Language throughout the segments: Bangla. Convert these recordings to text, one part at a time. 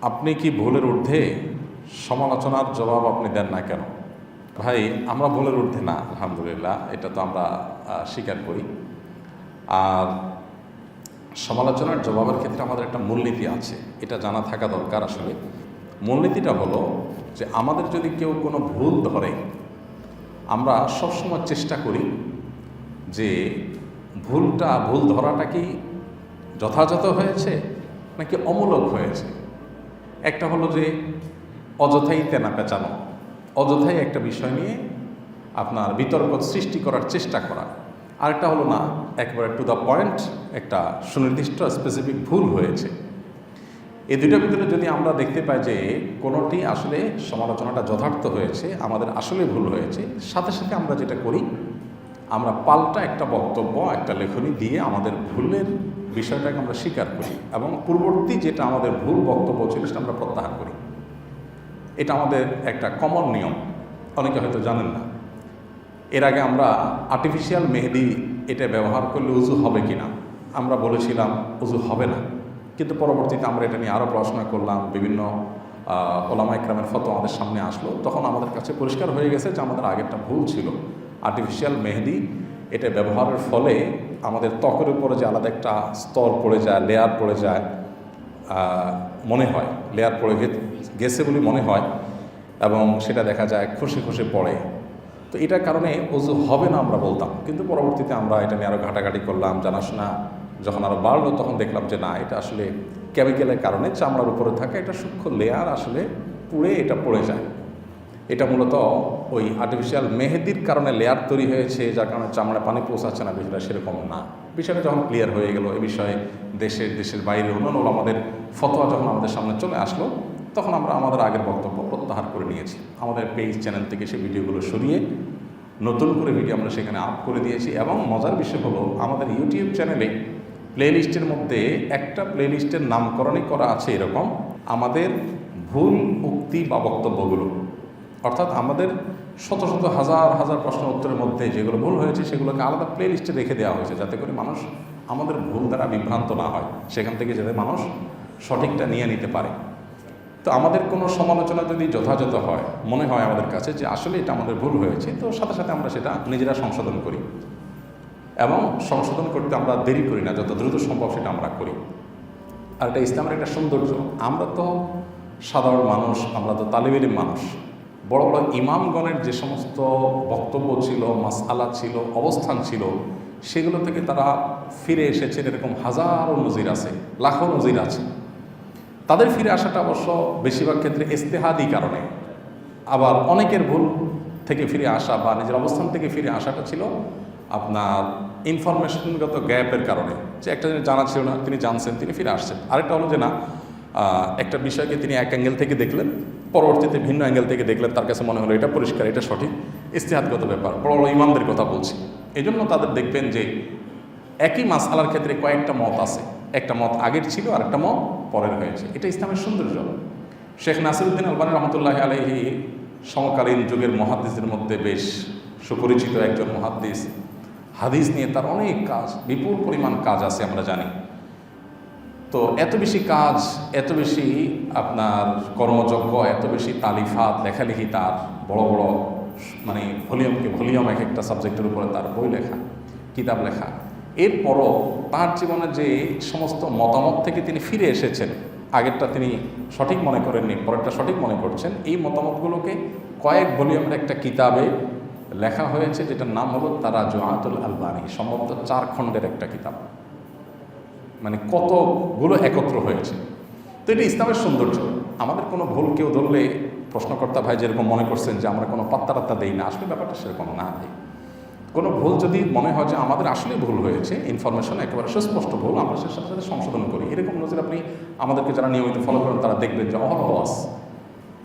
আপনি কি ভুলের ঊর্ধ্বে? সমালোচনার জবাব আপনি দেন না কেন? ভাই, আমরা ভুলের ঊর্ধ্বে না, আলহামদুলিল্লাহ, এটা তো আমরা স্বীকার করি। আর সমালোচনার জবাবের ক্ষেত্রে আমাদের একটা মূলনীতি আছে, এটা জানা থাকা দরকার। আসলে মূলনীতিটা হলো যে আমাদের যদি কেউ কোনো ভুল ধরে, আমরা সবসময় চেষ্টা করি যে ভুল ধরাটা কি যথাযথ হয়েছে নাকি অমূলক হয়েছে। একটা হলো যে অযথাই তেনা পেঁচানো, অযথাই একটা বিষয় নিয়ে আপনার বিতর্ক সৃষ্টি করার চেষ্টা করা। আরেকটা হলো না, একবারে টু দ্য পয়েন্ট একটা সুনির্দিষ্ট স্পেসিফিক ভুল হয়েছে। এই দুইটার ভিতরে যদি আমরা দেখতে পাই যে কোনোটি আসলে সমালোচনাটা যথার্থ হয়েছে, আমাদের আসলে ভুল হয়েছে, সাথে সাথে আমরা যেটা করি, আমরা পাল্টা একটা বক্তব্য, একটা লেখনী দিয়ে আমাদের ভুলের বিষয়টাকে আমরা স্বীকার করি এবং পূর্ববর্তী যেটা আমাদের ভুল বক্তব্য ছিল সেটা আমরা প্রত্যাহার করি। এটা আমাদের একটা কমন নিয়ম, অনেকে হয়তো জানেন না। এর আগে আমরা আর্টিফিশিয়াল মেহেদি এটা ব্যবহার করলে উজু হবে কি না, আমরা বলেছিলাম উজু হবে না। কিন্তু পরবর্তীতে আমরা এটা নিয়ে আরও পড়াশোনা করলাম, বিভিন্ন ওলামা ইকরামের ফতোয়া আমাদের সামনে আসলো, তখন আমাদের কাছে পরিষ্কার হয়ে গেছে যে আমাদের আগেরটা ভুল ছিল। আর্টিফিশিয়াল মেহেদি এটা ব্যবহারের ফলে আমাদের ত্বকের উপরে যে আলাদা একটা স্তর পড়ে যায়, লেয়ার পড়ে যায়, মনে হয় লেয়ার পড়ে গেছে বলে মনে হয়, এবং সেটা দেখা যায় খসে খসে পড়ে। তো এটার কারণে ওযু হবে না আমরা বলতাম, কিন্তু পরবর্তীতে আমরা এটা নিয়ে আরও ঘাটাঘাটি করলাম, জানাশোনা যখন আরও বাড়লো তখন দেখলাম যে না, এটা আসলে কেমিক্যালের কারণে চামড়ার উপরে থাকা একটা সূক্ষ্ম লেয়ার আসলে পুড়ে এটা পড়ে যায়। এটা মূলত ওই আর্টিফিশিয়াল মেহেদির কারণে লেয়ার তৈরি হয়েছে, যার কারণে চামড়ায় পানি পৌঁছাচ্ছে না। বিষয়টা সেরকম না। বিষয়টা যখন ক্লিয়ার হয়ে গেল, এ বিষয়ে দেশের বাইরে অন্যান্য আমাদের ফতোয়া যখন আমাদের সামনে চলে আসলো, তখন আমরা আমাদের আগের বক্তব্য প্রত্যাহার করে নিয়েছি। আমাদের পেজ চ্যানেল থেকে সেই ভিডিওগুলো সরিয়ে নতুন করে ভিডিও আমরা সেখানে আপ করে দিয়েছি। এবং মজার বিষয় হলো, আমাদের ইউটিউব চ্যানেলে প্লেলিস্টের মধ্যে একটা প্লেলিস্টের নামকরণই করা আছে এরকম, আমাদের ভুল উক্তি বা বক্তব্যগুলো। অর্থাৎ আমাদের শত শত হাজার হাজার প্রশ্ন উত্তরের মধ্যে যেগুলো ভুল হয়েছে সেগুলোকে আলাদা প্লে লিস্টে রেখে দেওয়া হয়েছে, যাতে করে মানুষ আমাদের ভুল দ্বারা বিভ্রান্ত না হয়, সেখান থেকে যাতে মানুষ সঠিকটা নিয়ে নিতে পারে। তো আমাদের কোনো সমালোচনা যদি যথাযথ হয়, মনে হয় আমাদের কাছে যে আসলে এটা আমাদের ভুল হয়েছে, তো সাথে সাথে আমরা সেটা নিজেরা সংশোধন করি, এবং সংশোধন করতে আমরা দেরি করি না, যত দ্রুত সম্ভব সেটা আমরা করি। আর এটা ইসলামের একটা সৌন্দর্য। আমরা তো সাধারণ মানুষ, আমরা তো তালিব ইলম মানুষ। বড় বড় ইমামগণের যে সমস্ত বক্তব্য ছিল, মাসআলা ছিল, অবস্থান ছিল, সেগুলো থেকে তারা ফিরে এসেছেন এরকম হাজারো নজির আছে, লাখো নজির আছে। তাদের ফিরে আসাটা অবশ্য বেশিরভাগ ক্ষেত্রে ইজতিহাদি কারণে, আবার অনেকের ভুল থেকে ফিরে আসা বা নিজের অবস্থান থেকে ফিরে আসাটা ছিল আপনার ইনফরমেশনগত গ্যাপের কারণে, যে একটা জিনিস জানা ছিল না, তিনি জানছেন, তিনি ফিরে আসছেন। আরেকটা হলো যে না, একটা বিষয়কে তিনি এক অ্যাঙ্গেল থেকে দেখলেন, পরবর্তীতে ভিন্ন অ্যাঙ্গেল থেকে দেখলেন, তার কাছে মনে হলো এটা পরিষ্কার, এটা সঠিক। ইজতিহাদগত ব্যাপার, বড় বড় ইমামদের কথা বলছি। এই জন্য তাদের দেখবেন যে একই মাসআলার ক্ষেত্রে কয়েকটা মত আছে, একটা মত আগের ছিল আর একটা মত পরের হয়েছে। এটা ইসলামের সৌন্দর্য। শেখ নাসিরউদ্দিন আলবানী রহমতুল্লাহ আলাইহি সমকালীন যুগের মুহাদ্দিসদের মধ্যে বেশ সুপরিচিত একজন মুহাদ্দিস। হাদিস নিয়ে তার অনেক কাজ, বিপুল পরিমাণ কাজ আছে আমরা জানি। তো এত বেশি কাজ, এত বেশি আপনার কর্মযজ্ঞ, এত বেশি তালিফাত, লেখালেখি, তার বড় বড় মানে ভলিউম এক একটা সাবজেক্টের উপরে তার বই লেখা, কিতাব লেখা। এরপরও তার জীবনে যে সমস্ত মতামত থেকে তিনি ফিরে এসেছেন, আগেরটা তিনি সঠিক মনে করেননি, পরেরটা সঠিক মনে করছেন, এই মতামতগুলোকে কয়েক ভলিউমের একটা কিতাবে লেখা হয়েছে, যেটার নাম হলো তারাজুআতুল আলবানী। সম্ভবত 4 খণ্ডের একটা কিতাব, মানে কতগুলো একত্র হয়েছে। তো এটা ইসলামের সৌন্দর্য। আমাদের কোনো ভুল কেউ ধরলে প্রশ্নকর্তা ভাই যেরকম মনে করছেন যে আমরা কোনো পাত্তা টাত্তা দেই না, আসলে ব্যাপারটা সেরকম না ভাই। কোনো ভুল যদি মনে হয় যে আমাদের আসলে ভুল হয়েছে, ইনফরমেশন একেবারে সুস্পষ্ট ভুল, আমরা সে সাথে সাথে সংশোধন করি। এরকম নজির আপনি আমাদেরকে যারা নিয়মিত ফলো করেন তারা দেখবেন যে অহরহ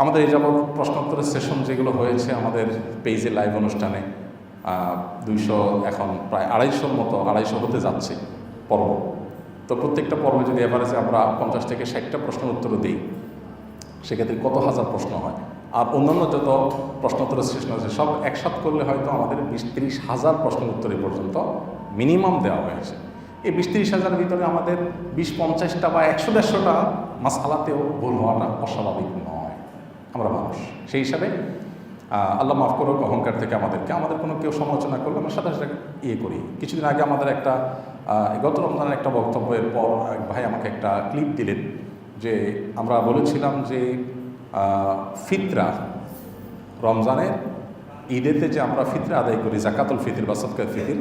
আমাদের এই যাবৎ প্রশ্নোত্তরের সেশন যেগুলো হয়েছে আমাদের পেজে লাইভ অনুষ্ঠানে, 200 এখন প্রায় 250 মতো, 250 হতে যাচ্ছে পর্ব। তো প্রত্যেকটা পর্বে যদি এভারেজে আমরা 50 থেকে 60টা প্রশ্নের উত্তর দিই, সেক্ষেত্রে কত হাজার প্রশ্ন হয়। আর অন্যান্য যত প্রশ্নোত্তরের সেশন আছে সব একসাথ করলে হয়তো আমাদের 20-30 হাজার প্রশ্নের উত্তর এ পর্যন্ত মিনিমাম দেওয়া হয়েছে। এই 20-30 হাজারের ভিতরে আমাদের 20-50টা বা 100-150টা মাসআলাতেও ভুল হওয়াটা অস্বাভাবিক নয়। আমরা মানুষ, সেই হিসাবে আল্লাহ মাফ করুক অহংকার থেকে আমাদের কোনো কেউ সমালোচনা করলে আমরা সাথে সাথে করি। কিছুদিন আগে আমাদের একটা গত রমজানের একটা বক্তব্যের পর এক ভাই আমাকে একটা ক্লিপ দিলেন যে আমরা বলেছিলাম যে ফিতরা রমজানের ঈদেতে যে আমরা ফিতরা আদায় করি, জাকাতুল ফিতর বা সদকাতুল ফিতর,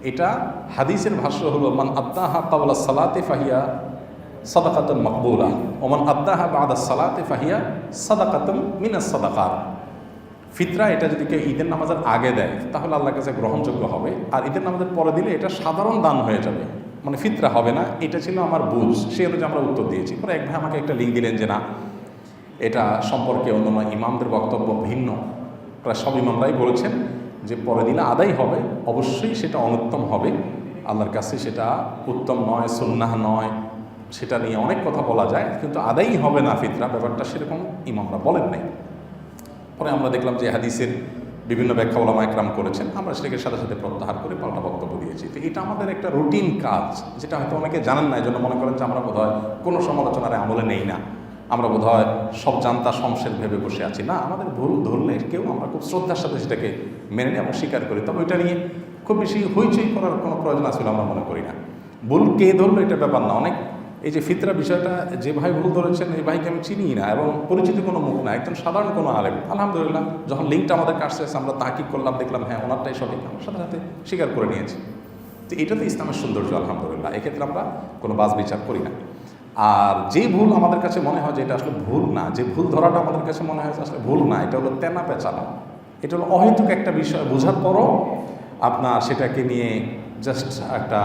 এটা হাদিসের ভাষ্য হলো মান আদ্দাহা ক্বাবলা সালাতি ফাহিয়া সাদাকাতুন মাকবুলা ওয়া মান আদ্দাহা বা'দা সালাতি ফাহিয়া সাদাকাতুন মিনাস সাদাকাত। ফিতরা এটা যদি কেউ ঈদের নামাজের আগে দেয় তাহলে আল্লাহর কাছে গ্রহণযোগ্য হবে, আর ঈদের নামাজের পরে দিলে এটা সাধারণ দান হয়ে যাবে, মানে ফিতরা হবে না। এটা ছিল আমার বুঝ, সেই অনুযায়ী আমরা উত্তর দিয়েছি। পরে এক ভাই আমাকে একটা লিঙ্ক দিলেন যে না, এটা সম্পর্কে অন্যান্য ইমামদের বক্তব্য ভিন্ন। প্রায় সব ইমামরাই বলেছেন যে পরে দিলে আদায় হবে, অবশ্যই সেটা অনুত্তম হবে, আল্লাহর কাছে সেটা উত্তম নয়, সুন্নাহ নয়, সেটা নিয়ে অনেক কথা বলা যায়, কিন্তু আদায়ই হবে না ফিতরা, ব্যাপারটা সেরকম ইমামরা বলেন নাই। পরে আমরা দেখলাম যে হাদিসের বিভিন্ন ব্যাখ্যা ওলামা একরাম করেছেন, আমরা সেটাকে সাথে সাথে প্রত্যাহার করে পাল্টা বক্তব্য দিয়েছি। তো এটা আমাদের একটা রুটিন কাজ, যেটা হয়তো অনেকে জানেন না, এই জন্য মনে করেন যে আমরা বোধহয় কোনো সমালোচনার আমলে নেই না, আমরা বোধহয় সব জানতা শমশের ভেবে বসে আছি। না, আমাদের ভুল ধরলে কেউ আমরা খুব শ্রদ্ধার সাথে সেটাকে মেনে নিই এবং স্বীকার করি। তবে ওইটা নিয়ে খুব বেশি হইচই করার কোনো প্রয়োজন আছে বলে আমরা মনে করি না। ভুল কে ধরলো এটা ব্যাপার না। অনেক এই যে ফিতরা বিষয়টা যে ভাই ভুল ধরেছেন, এই ভাইকে আমি চিনি না এবং পরিচিত কোনো মুখ না, একজন সাধারণ কোনো আলেম। আলহামদুলিল্লাহ, যখন লিঙ্কটা আমাদের কাছে এসে আমরা তাহকিক করলাম, দেখলাম হ্যাঁ ওনারটাই সঠিক, আমরা সাথে সাথে স্বীকার করে নিয়েছি। তো এটা তো ইসলামের সৌন্দর্য, আলহামদুলিল্লাহ। এক্ষেত্রে আমরা কোনো বাজ বিচার করি না। আর যে ভুল আমাদের কাছে মনে হয় যে এটা আসলে ভুল না, যে ভুল ধরাটা আমাদের কাছে মনে হয় আসলে ভুল না, এটা হলো তেনা পেঁচানো, এটা হলো অহেতুক একটা বিষয় বোঝার পরও আপনার সেটাকে নিয়ে জাস্ট একটা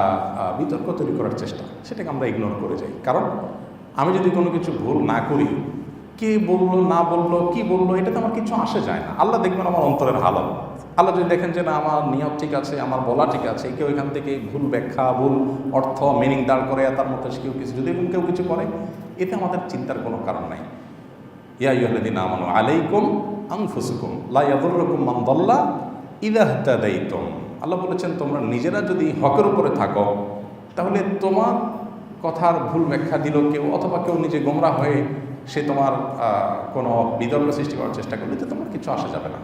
বিতর্ক তৈরি করার চেষ্টা, সেটাকে আমরা ইগনোর করে যাই। কারণ আমি যদি কোনো কিছু ভুল না করি, কে বললো না বললো কি বললো এটাতে আমার কিছু আসে যায় না। আল্লাহ দেখবেন আমার অন্তরের হালত। আল্লাহ যদি দেখেন যে না আমার নিয়ত ঠিক আছে, আমার বলা ঠিক আছে, কেউ এখান থেকে ভুল ব্যাখ্যা, ভুল অর্থ, মিনিং দাঁড় করে তার মধ্যে কেউ কিছু যদি কেউ কিছু করে, এতে আমাদের চিন্তার কোনো কারণ নাই। ইয়া আইয়ুহাল্লাযীনা আমানু আলাইকুম আনফুসুকুম লা ইয়াদুররুকুম মান দাল্লা ইযা ইহতাদাইতুম। আল্লাহ বলেছেন তোমরা নিজেরা যদি হকের উপরে থাকো, তাহলে তোমার কথার ভুল ব্যাখ্যা দিল কেউ, অথবা কেউ নিজে গোমরা হয়ে সে তোমার কোনো বিতর্ক সৃষ্টি করার চেষ্টা করলে তো তোমার কিছু আসা যাবে না।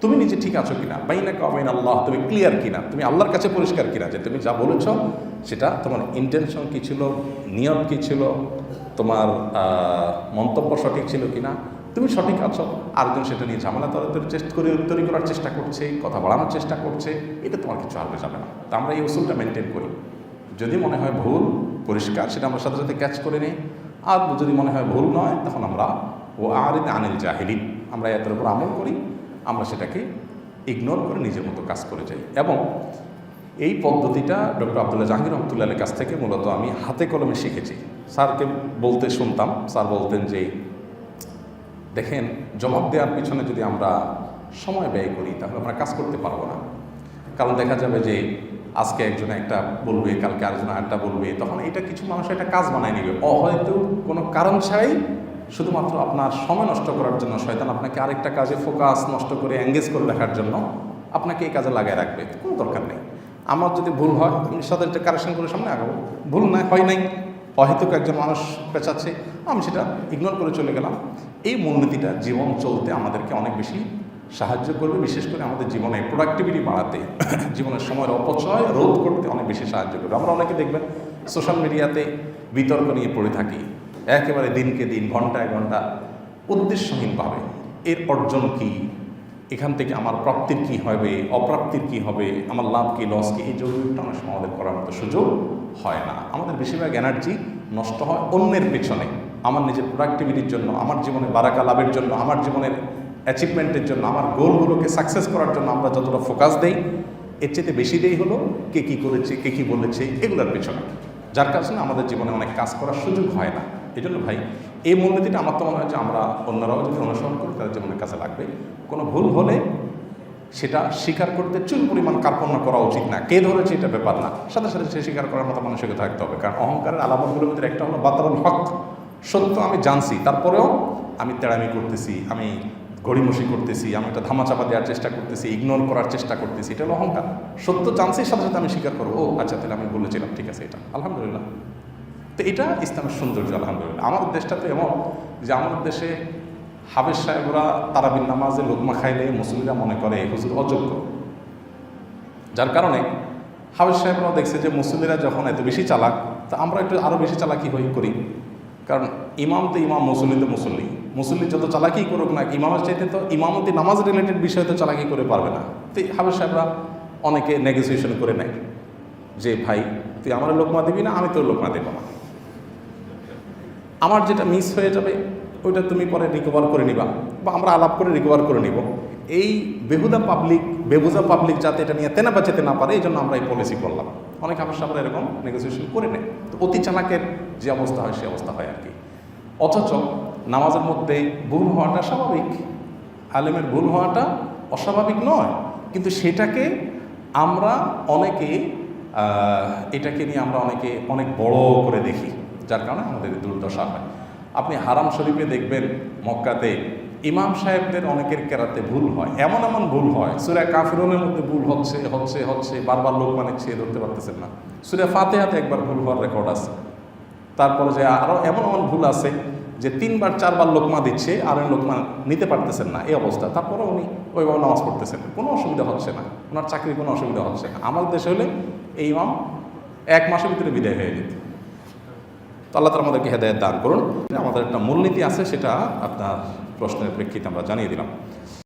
তুমি নিজে ঠিক আছো কিনা, বাইনাকা ওয়া বাইনা আল্লাহ, তুমি ক্লিয়ার কিনা, তুমি আল্লাহর কাছে পরিষ্কার কিনা যে তুমি যা বলেছ সেটা তোমার ইন্টেনশন কী ছিল, নিয়ত কী ছিল, তোমার মন্তব্য সঠিক ছিল কিনা, তুমি সঠিক আছো। আরেকজন সেটা নিয়ে ঝামেলা তৈরি করার চেষ্টা করছে, কথা বাড়ানোর চেষ্টা করছে, এটা তোমার কিছু আসবে যাবে না। তো আমরা এই উসুলটা মেনটেন করি। যদি মনে হয় ভুল পরিষ্কার, সেটা আমরা সাথে সাথে ক্যাচ করে নিই। আর যদি মনে হয় ভুল নয়, তখন আমরা আরিদ আনিল জাহিলিন, আমরা এতের উপর আমল করি, আমরা সেটাকে ইগনোর করে নিজের মতো কাজ করে যাই। এবং এই পদ্ধতিটা ডক্টর আব্দুল্লাহ জাহাঙ্গীর রহমতুল্লাহের কাছ থেকে মূলত আমি হাতে কলমে শিখেছি। স্যারকে বলতে শুনতাম, স্যার বলতেন যে দেখেন, জবাব দেওয়ার পিছনে যদি আমরা সময় ব্যয় করি তাহলে আমরা কাজ করতে পারবো না। কারণ দেখা যাবে যে আজকে একজনে একটা বলবে, কালকে আরেকজনে আরেকটা বলবে, তখন এটা কিছু মানুষ একটা কাজ বানায় নেবে অহয়তো কোনো কারণ ছাড়াই, শুধুমাত্র আপনার সময় নষ্ট করার জন্য। শয়তান আপনাকে আরেকটা কাজে ফোকাস নষ্ট করে এঙ্গেজ করে রাখার জন্য আপনাকে এই কাজে লাগায় রাখবে, কোনো দরকার নেই। আমার যদি ভুল হয় আমি সাথে একটা কারেকশন করে সামনে আগাবো, ভুল না হয় নাই, অহেতুক একজন মানুষ পেঁচাচ্ছে, আমি সেটা ইগনোর করে চলে গেলাম। এই মূলনীতিটা জীবন চলতে আমাদেরকে অনেক বেশি সাহায্য করবে, বিশেষ করে আমাদের জীবনে প্রোডাক্টিভিটি বাড়াতে, জীবনের সময়ের অপচয় রোধ করতে অনেক বেশি সাহায্য করবে। আমরা অনেকে দেখবেন সোশ্যাল মিডিয়াতে বিতর্ক নিয়ে পড়ে থাকি, একেবারে দিনকে দিন, ঘন্টায় ঘন্টা, উদ্দেশ্যহীনভাবে। এর অর্জন কি, এখান থেকে আমার প্রাপ্তির কি হবে, অপ্রাপ্তির কি হবে, আমার লাভ কি লস কি, এই জরুরিটা অনেক সময় আমাদের করার মতো সুযোগ হয় না। আমাদের বেশিরভাগ এনার্জি নষ্ট হয় অন্যের পেছনে, আমার নিজের প্রোডাক্টিভিটির জন্য, আমার জীবনে বারাকা লাভের জন্য, আমার জীবনের অ্যাচিভমেন্টের জন্য, আমার গোলগুলোকে সাকসেস করার জন্য আমরা যতটা ফোকাস দেই, এর চেয়ে বেশি দেই হলো কে কী করেছে, কে কী বলেছে, এগুলোর পেছনে, যার কারণে আমাদের জীবনে অনেক কাজ করার সুযোগ হয় না। এই জন্য ভাই, এই মূলনীতিটা আমার তো মনে হয় যে আমরা অন্যরাও যদি অনুসরণ করি তাদের জীবনের কাছে লাগবে। কোনো ভুল হলে সেটা স্বীকার করতে চুল পরিমাণ কার্পণ্য করা উচিত না। কে ধরেছে এটা ব্যাপার না, সাথে সাথে সে স্বীকার করার মতো মানসিকতা থাকতে হবে। কারণ অহংকারের আলামতগুলোর ভিতরে একটা হলো বাতারুল হক, সত্য আমি জানছি তারপরেও আমি তেড়ামি করতেছি, আমি গড়িমসি করতেছি, আমি একটা ধামাচাপা দেওয়ার চেষ্টা করতেছি, ইগনোর করার চেষ্টা করতেছি, এটা হলো অহংকার। সত্য জানছি সাথে সাথে আমি স্বীকার করবো, ও আচ্ছা তাহলে আমি বলেছিলাম, ঠিক আছে, এটা আলহামদুলিল্লাহ। তো এটা ইসলামের সৌন্দর্য আলহামদুলিল্লাহ। আমাদের দেশটা তো এমন যে আমাদের দেশে হাফেজ সাহেবরা তারাবির নামাজে লোকমা খাইলে মুসলিমরা মনে করে হুজুর অযোগ্য, যার কারণে হাফেজ সাহেবরাও দেখছে যে মুসলিমরা যখন এত বেশি চালাক, তা আমরা একটু আরও বেশি চালাকি করি। কারণ ইমাম তো ইমাম, মুসল্লি তো মুসল্লি যত চালাকি করুক না, ইমামের চাইতে তো ইমামতি নামাজ রিলেটেড বিষয়ে তো চালাকি করে পারবে না। তো হাফেজ সাহেবরা অনেকে নেগোসিয়েশন করে নেয় যে ভাই তুই আমার লোকমা দিবি না, আমি তোর লোকমা দেবো না, আমার যেটা মিস হয়ে যাবে ওইটা তুমি পরে রিকভার করে নিবা, বা আমরা আলাপ করে রিকভার করে নিব। এই বেবুজা পাবলিক যাতে এটা নিয়ে তেনা বাঁচাতে না পারে, এই জন্য আমরা এই পলিসি করলাম। অনেক হাফেজ সাহেবরা এরকম নেগোসিয়েশন করে নেয়। তো অতি চালাকের যে অবস্থা হয় সে অবস্থা হয় আর কি। অথচ নামাজের মধ্যে ভুল হওয়াটা স্বাভাবিক, আলেমের ভুল হওয়াটা অস্বাভাবিক নয়, কিন্তু সেটাকে আমরা এটাকে নিয়ে আমরা অনেক বড় করে দেখি, যার কারণে আমাদের দুর্দশা হয়। আপনি হারাম শরীফে দেখবেন মক্কাতে ইমাম সাহেবদের অনেকের কেরাতে ভুল হয়, এমন ভুল হয়, সূরা কাফিরুনের মধ্যে ভুল হচ্ছে বারবার লোক ছে ধরতে পারতেছেন না। সূরা ফাতিহাতে একবার ভুল হওয়ার রেকর্ড আছে। তারপরে যে আরও এমন ভুল আছে যে 3বার 4বার লোকমা দিচ্ছে আর ওই লোকমা নিতে পারতেছেন না, এই অবস্থা। তারপরে উনি ওইভাবে নামাজ পড়তেছেন, কোনো অসুবিধা হচ্ছে না, ওনার চাকরির কোনো অসুবিধা হচ্ছে না। আমাদের দেশে হলে এই ইমাম 1 মাসের ভিতরে বিদায় হয়ে যেত। তো আল্লাহ তাআলা আমাদেরকে হেদায়েত দান করুন। আমাদের একটা মূলনীতি আছে, সেটা আপনার প্রশ্নের প্রেক্ষিতে আমরা জানিয়ে দিলাম।